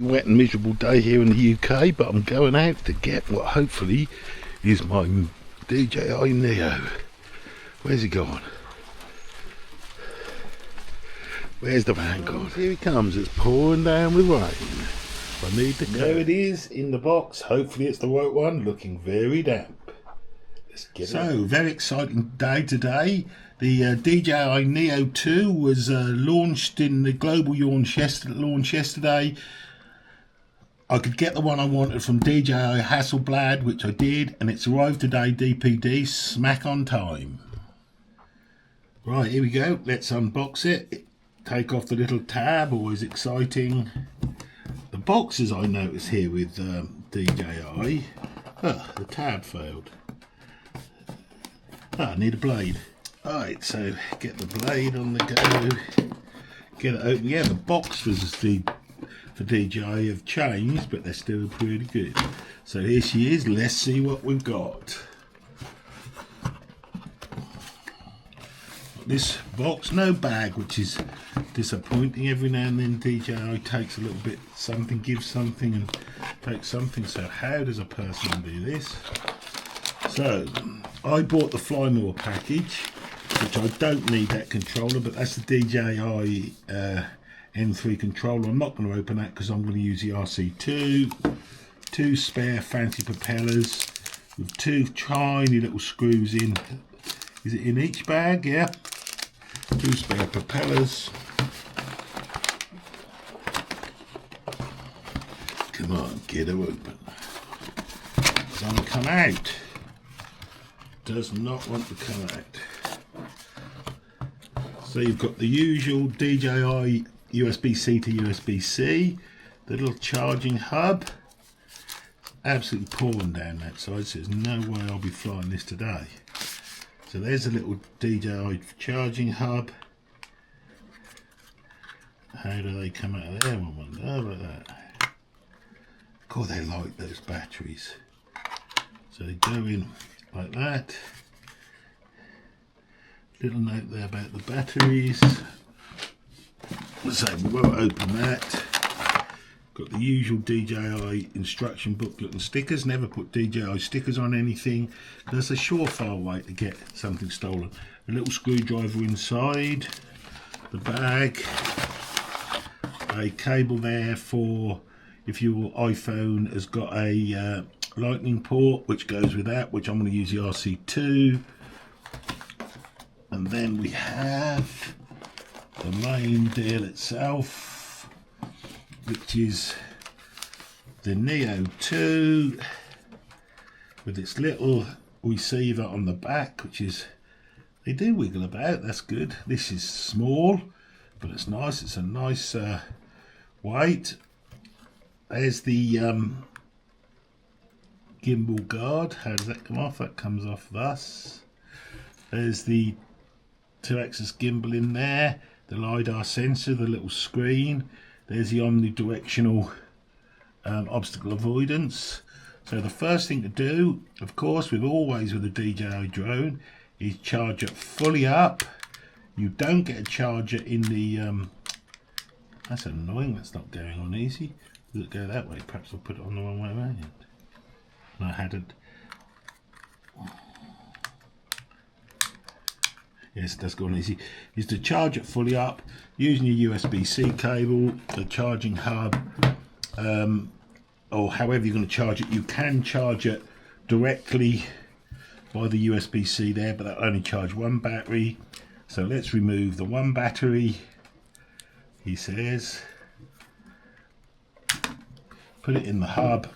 Wet and miserable day here in the UK, but I'm going out to get what hopefully is my DJI Neo. Where's he gone? Where's the van gone? Here he comes. It's pouring down with rain. I need the There it is in the box. Hopefully it's the right one. Looking very damp. Let's get it. Very exciting day today. The DJI Neo 2 was launched in the global launch yesterday. I could get the one I wanted from DJI Hasselblad, which I did, and it's arrived today, DPD, smack on time. Right, here we go. Let's unbox it. Take off the little tab, always exciting. The boxes I notice here with DJI. The tab failed. I need a blade. Alright, so get the blade on the go. Get it open. Yeah, the box was for DJI have changed, but they're still pretty good. So here she is. Let's see what we've got. This box, no bag, which is disappointing. Every now and then DJI takes a little bit something, gives something and takes something. So how does a person do this? So I bought the firmware package, which I don't need that controller, but that's the DJI N3 controller. I'm not going to open that because I'm going to use the RC2. Two spare fancy propellers with two tiny little screws in. Is it in each bag? Yeah. Two spare propellers. Come on, get her open. Doesn't come out. Does not want to come out. So you've got the usual DJI USB-C to USB-C, the little charging hub. Absolutely pouring down that side, so there's no way I'll be flying this today. So there's a little DJI charging hub. How do they come out of there? I wonder. How about that? God, they like those batteries. So they go in like that. Little note there about the batteries. So we won't open that. Got the usual DJI instruction booklet and stickers. Never put DJI stickers on anything. That's a surefire way to get something stolen. A little screwdriver inside the bag. A cable there for if your iPhone has got a lightning port, which goes with that, which I'm going to use the RC2. And then we have the main deal itself, which is the Neo 2 with its little receiver on the back, which is, they do wiggle about, that's good. This is small, but it's nice. It's a nice weight. There's the gimbal guard. How does that come off? That comes off thus. There's the 2-axis gimbal in there, the LiDAR sensor, the little screen. There's the omnidirectional obstacle avoidance. So the first thing to do, of course, always with a DJI drone, is charge it fully up. You don't get a charger in the... that's annoying, that's not going on easy. Does it go that way? Perhaps I'll put it on the wrong way around. No, I hadn't. Yes, that's gone easy. Is to charge it fully up using your USB-C cable, the charging hub, or however you're going to charge it. You can charge it directly by the USB-C there, but that'll only charge one battery. So let's remove the one battery. He says, put it in the hub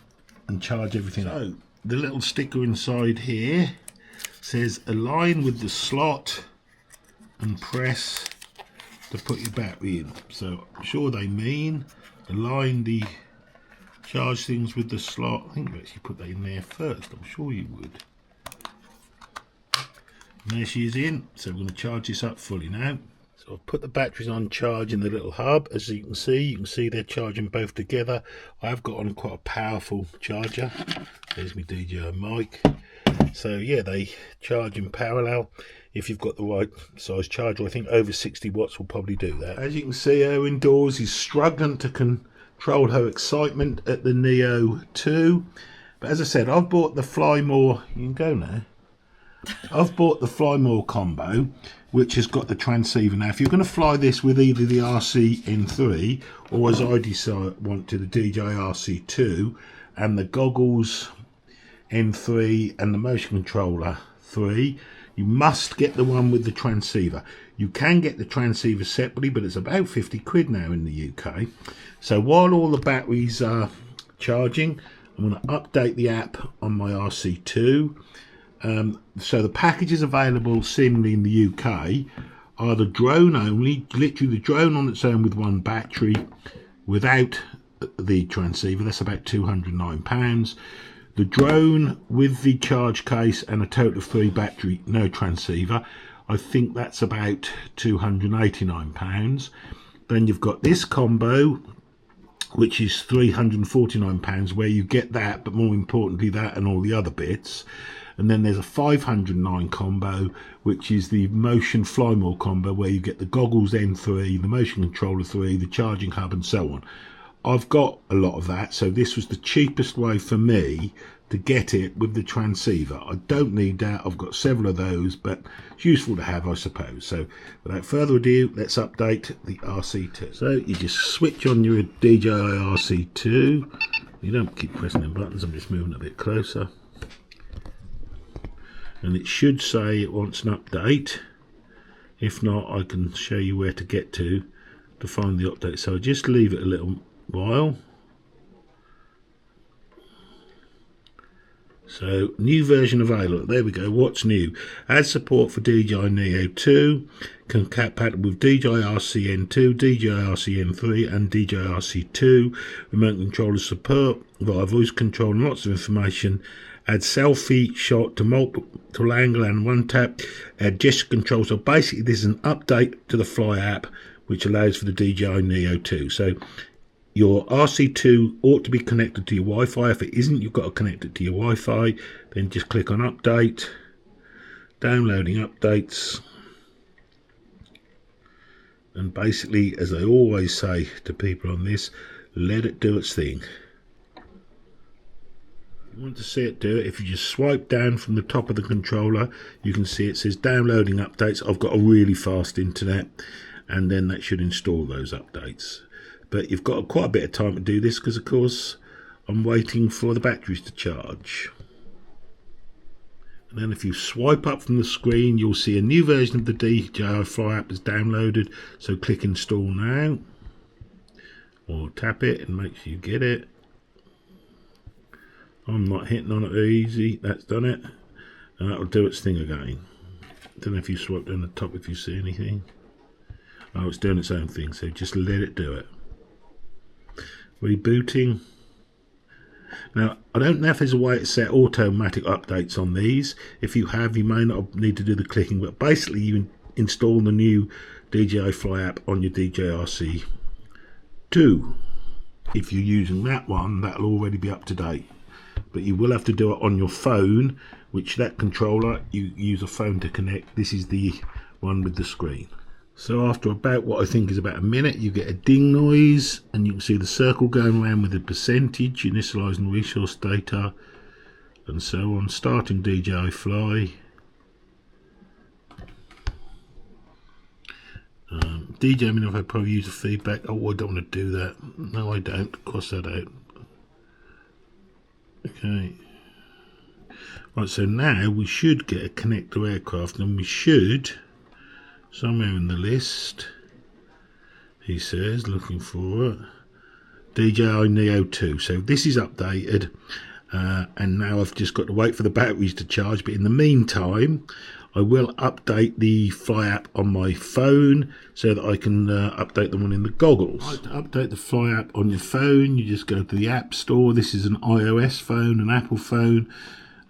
and charge everything up. So the little sticker inside here says align with the slot and press to put your battery in. So I'm sure they mean align the charge things with the slot. I think you actually put that in there first. I'm sure you would. And there she is in. So we're going to charge this up fully now. So I've put the batteries on charge in the little hub. As you can see they're charging both together. I've got on quite a powerful charger. There's my DJI mic. So yeah, they charge in parallel. If you've got the right size charger, I think over 60 watts will probably do that. As you can see, her indoors is struggling to control her excitement at the Neo 2. But as I said, I've bought the Fly More. You can go now. I've bought the Fly More combo, which has got the transceiver. Now, if you're going to fly this with either the RC N3 or, as I want to, the DJI RC2 and the goggles N3 and the motion controller 3, you must get the one with the transceiver. You can get the transceiver separately, but it's about 50 quid now in the UK. So while all the batteries are charging, I'm going to update the app on my RC2. So the packages available seemingly in the UK are the drone only, literally the drone on its own with one battery without the transceiver. That's about £209. The drone with the charge case and a total of 3 battery, no transceiver, I think that's about £289. Then you've got this combo, which is £349, where you get that, but more importantly that and all the other bits. And then there's a £509 combo, which is the Motion Fly More combo, where you get the goggles N3, the motion controller 3, the charging hub, and so on. I've got a lot of that, so this was the cheapest way for me to get it with the transceiver. I don't need that. I've got several of those, but it's useful to have, I suppose. So without further ado, let's update the RC2. So you just switch on your DJI RC2. You don't keep pressing the buttons. I'm just moving a bit closer. And it should say it wants an update. If not, I can show you where to get to find the update. So just leave it a little while. So new version available. There we go. What's new? Add support for DJI Neo 2, compatible with DJI RCN2, DJI RCN3 and DJI RC2. Remote controller support via voice control and lots of information. Add selfie shot to multiple angle and one tap. Add gesture control. So basically this is an update to the Fly app, which allows for the DJI Neo 2. So your RC2 ought to be connected to your Wi-Fi. If it isn't, you've got to connect it to your Wi-Fi. Then just click on update, downloading updates. And basically, as I always say to people on this, let it do its thing. You want to see it do it, if you just swipe down from the top of the controller, you can see it says downloading updates. I've got a really fast internet, and then that should install those updates. But you've got quite a bit of time to do this because, of course, I'm waiting for the batteries to charge. And then if you swipe up from the screen, you'll see a new version of the DJI Fly app is downloaded. So click install now, or tap it and make sure you get it. I'm not hitting on it easy. That's done it, and that'll do its thing again. Don't know if you swipe down the top if you see anything. Oh, it's doing its own thing, so just let it do it. Rebooting. Now, I don't know if there's a way to set automatic updates on these. If you have, you may not need to do the clicking, but basically you install the new DJI Fly app on your DJI RC2. If you're using that one, that'll already be up to date. But you will have to do it on your phone, which that controller, you use a phone to connect. This is the one with the screen. So after about what I think is about a minute, you get a ding noise, and you can see the circle going around with the percentage, initializing resource data, and so on. Starting DJI Fly. DJ, I mean, if I probably use the feedback. Oh, I don't want to do that. No, I don't. Cross that out. Okay. Right, so now we should get a connector aircraft, and we should, somewhere in the list, he says, looking for it, DJI Neo 2. So this is updated, and now I've just got to wait for the batteries to charge. But in the meantime, I will update the Fly app on my phone so that I can update the one in the goggles. Right, to update the Fly app on your phone, you just go to the App Store. This is an iOS phone, an Apple phone.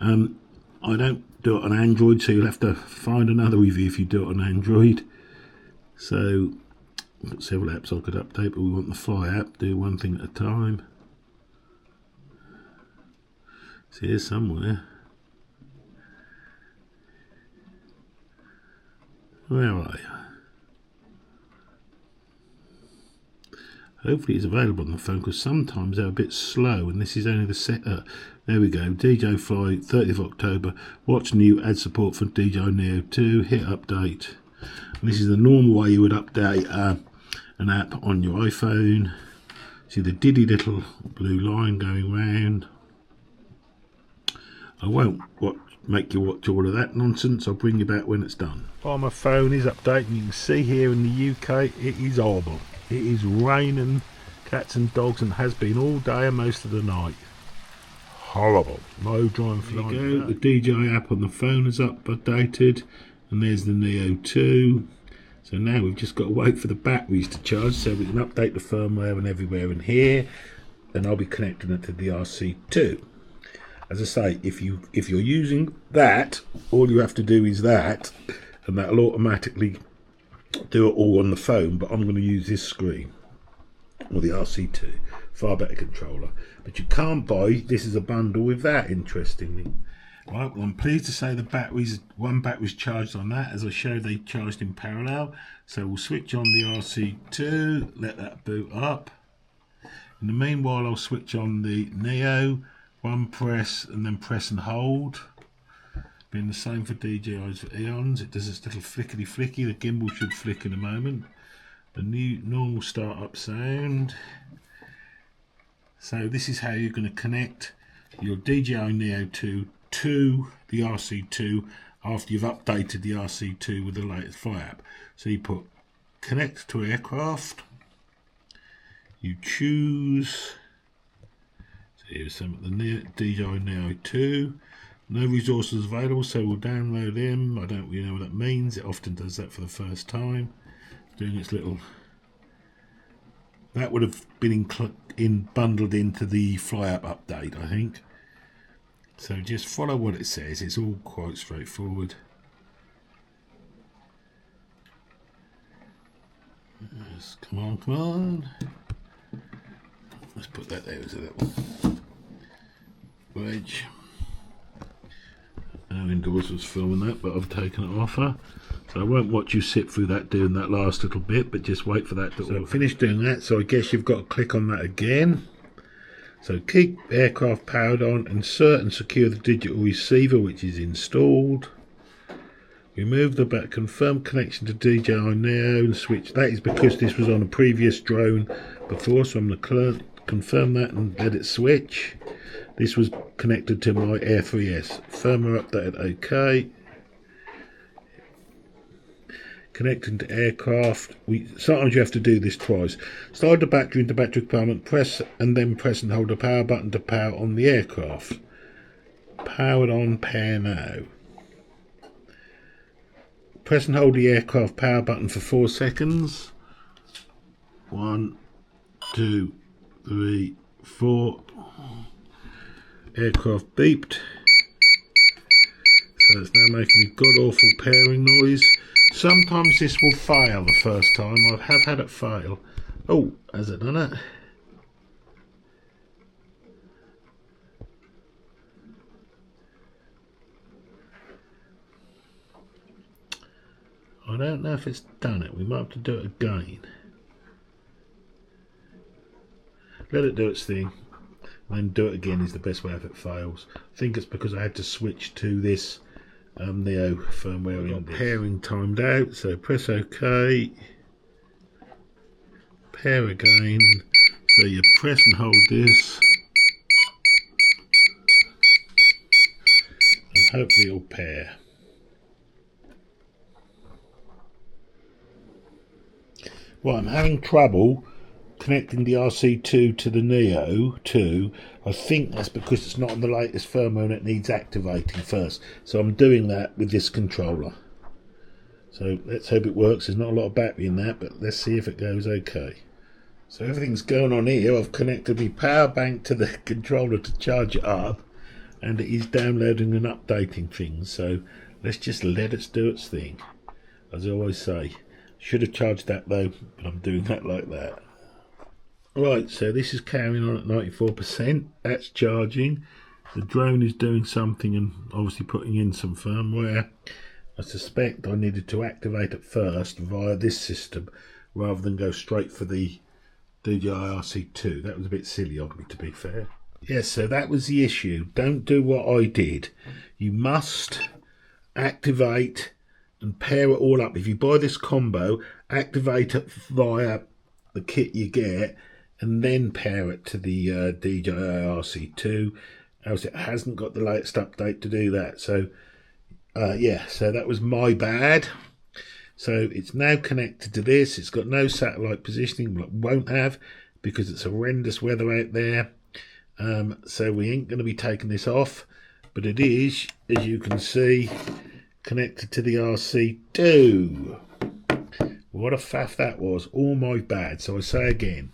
I don't do it on Android, so you'll have to find another review if you do it on Android. So I've got several apps I could update, but we want the Fly app. Do one thing at a time. It's here somewhere. Where are you? Hopefully it's available on the phone, because sometimes they're a bit slow, and this is only the setup. There we go, DJI Fly, 30th of October, watch new, add support for DJI Neo 2, hit update. And this is the normal way you would update an app on your iPhone. See the diddy little blue line going round. I won't make you watch all of that nonsense, I'll bring you back when it's done. While my phone is updating, you can see here in the UK, it is horrible. It is raining cats and dogs, and has been all day and most of the night. Horrible. No drawing flying. There you go. The DJI app on the phone is updated, and there's the Neo 2. So now we've just got to wait for the batteries to charge, so we can update the firmware and everywhere in here, and I'll be connecting it to the RC2. As I say, if you're using that, all you have to do is that, and that'll automatically do it all on the phone. But I'm going to use this screen, or the RC2, far better controller. But you can't buy this as a bundle with that, interestingly. Right, well, I'm pleased to say the batteries, one battery's charged on that. As I showed, they charged in parallel. So we'll switch on the RC2, let that boot up. In the meanwhile, I'll switch on the Neo, one press and then press and hold. Been the same for DJI's for eons. It does this little flickety flicky. The gimbal should flick in a moment. The new normal startup sound. So this is how you're going to connect your DJI Neo 2 to the RC2 after you've updated the RC2 with the latest Fly app. So you put connect to aircraft. You choose. So here's some of the DJI Neo 2. No resources available, so we'll download them. I don't really know what that means. It often does that for the first time. Doing its little... That would have been bundled into the Fly app update, I think. So just follow what it says. It's all quite straightforward. Yes, come on, come on. Let's put that there as a little wedge. Indoors was filming that, but I've taken it off her, so I won't watch you sit through that doing that last little bit, but just wait for that to so finish doing that. So I guess you've got to click on that again. So keep aircraft powered on, insert and secure the digital receiver which is installed. Remove the back, confirm connection to DJI Neo and switch. That is because this was on a previous drone before, so I'm going to confirm that and let it switch. This was connected to my Air 3S. Firmware updated, OK. Connecting to aircraft. Sometimes you have to do this twice. Slide the battery into battery compartment, press and hold the power button to power on the aircraft. Powered on, pair now. Press and hold the aircraft power button for 4 seconds. 1, 2, 3, 4. Aircraft beeped. So it's now making a god awful pairing noise. Sometimes this will fail the first time. I have had it fail. Oh, has it done it? I don't know if it's done it. We might have to do it again. Let it do its thing. And then do it again is the best way if it fails. I think it's because I had to switch to this Neo firmware. Got pairing timed out, so press OK. Pair again. So you press and hold this, and hopefully it'll pair. Well, I'm having trouble connecting the RC2 to the Neo 2. I think that's because it's not on the latest firmware and it needs activating first. So I'm doing that with this controller. So let's hope it works. There's not a lot of battery in that, but let's see if it goes okay. So everything's going on here. I've connected my power bank to the controller to charge it up, and it is downloading and updating things. So let's just let it do its thing. As I always say, should have charged that though, but I'm doing that like that. Right, so this is carrying on at 94%. That's charging. The drone is doing something and obviously putting in some firmware. I suspect I needed to activate it first via this system rather than go straight for the DJI RC2. That was a bit silly of me, to be fair. Yes, so that was the issue. Don't do what I did. You must activate and pair it all up. If you buy this combo, activate it via the kit you get and then pair it to the DJI RC2, else it hasn't got the latest update to do that. So yeah, so that was my bad. So it's now connected to this. It's got no satellite positioning, but it won't have because it's horrendous weather out there. So we ain't going to be taking this off, but it is, as you can see, connected to the RC2. What a faff that was. All my bad. So I say again,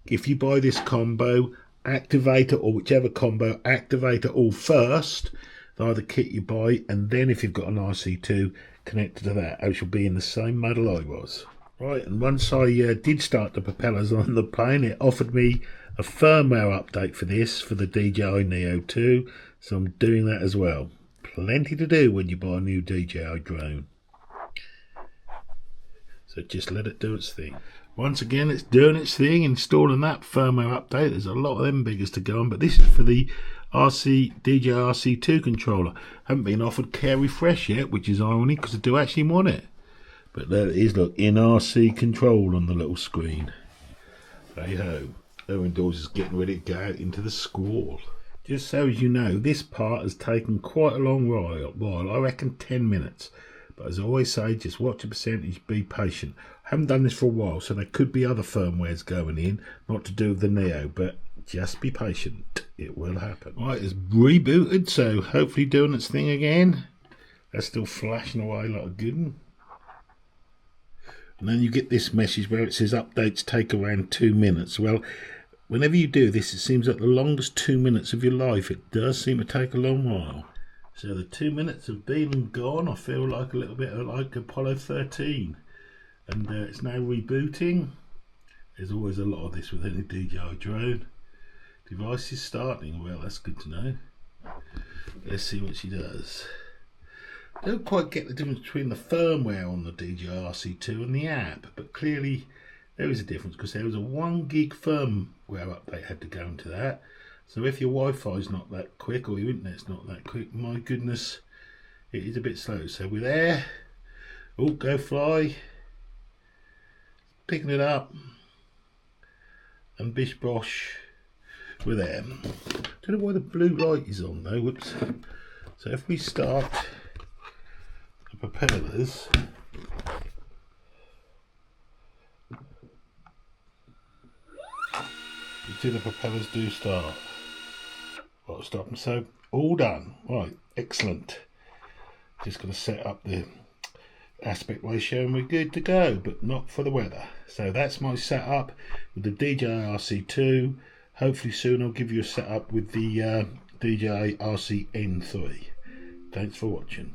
if you buy this combo, activate it, or whichever combo, activate it all first, the kit you buy, and then if you've got an RC2 connected to that, I shall be in the same muddle I was. Right, and once I did start the propellers on the plane, it offered me a firmware update for this, for the DJI Neo 2, so I'm doing that as well. Plenty to do when you buy a new DJI drone. So just let it do its thing. Once again, it's doing its thing, installing that firmware update. There's a lot of them biggers to go on, but this is for the DJI RC2 controller. Haven't been offered Care Refresh yet, which is ironic because I do actually want it. But there it is, look, in RC control on the little screen. Hey ho, Owen Dawes is getting ready to go out into the squall. Just so as you know, this part has taken quite a long while, I reckon 10 minutes. But as I always say, just watch the percentage, be patient. I haven't done this for a while, so there could be other firmwares going in, not to do with the Neo, but just be patient. It will happen. Right, it's rebooted, so hopefully doing its thing again. That's still flashing away like a good one. And then you get this message where it says updates take around 2 minutes. Well, whenever you do this, it seems like the longest 2 minutes of your life. It does seem to take a long while. So the 2 minutes have been and gone. I feel like a little bit like Apollo 13. And it's now rebooting. There's always a lot of this with any DJI drone. Device is starting. Well, that's good to know. Let's see what she does. Don't quite get the difference between the firmware on the DJI RC2 and the app, but clearly there is a difference because there was a 1 gig firmware update had to go into that. So if your Wi-Fi is not that quick or your internet's not that quick, my goodness, it is a bit slow. So we're there. Oh, go fly. Picking it up. And bish bosh, we're there. Don't know why the blue light is on though. Whoops. So if we start the propellers, you see the propellers do start. Right, stop them. So all done. Right, excellent. Just going to set up the aspect ratio and we're good to go, but not for the weather. So that's my setup with the DJI RC2. Hopefully soon I'll give you a setup with the DJI RC N3. Thanks for watching.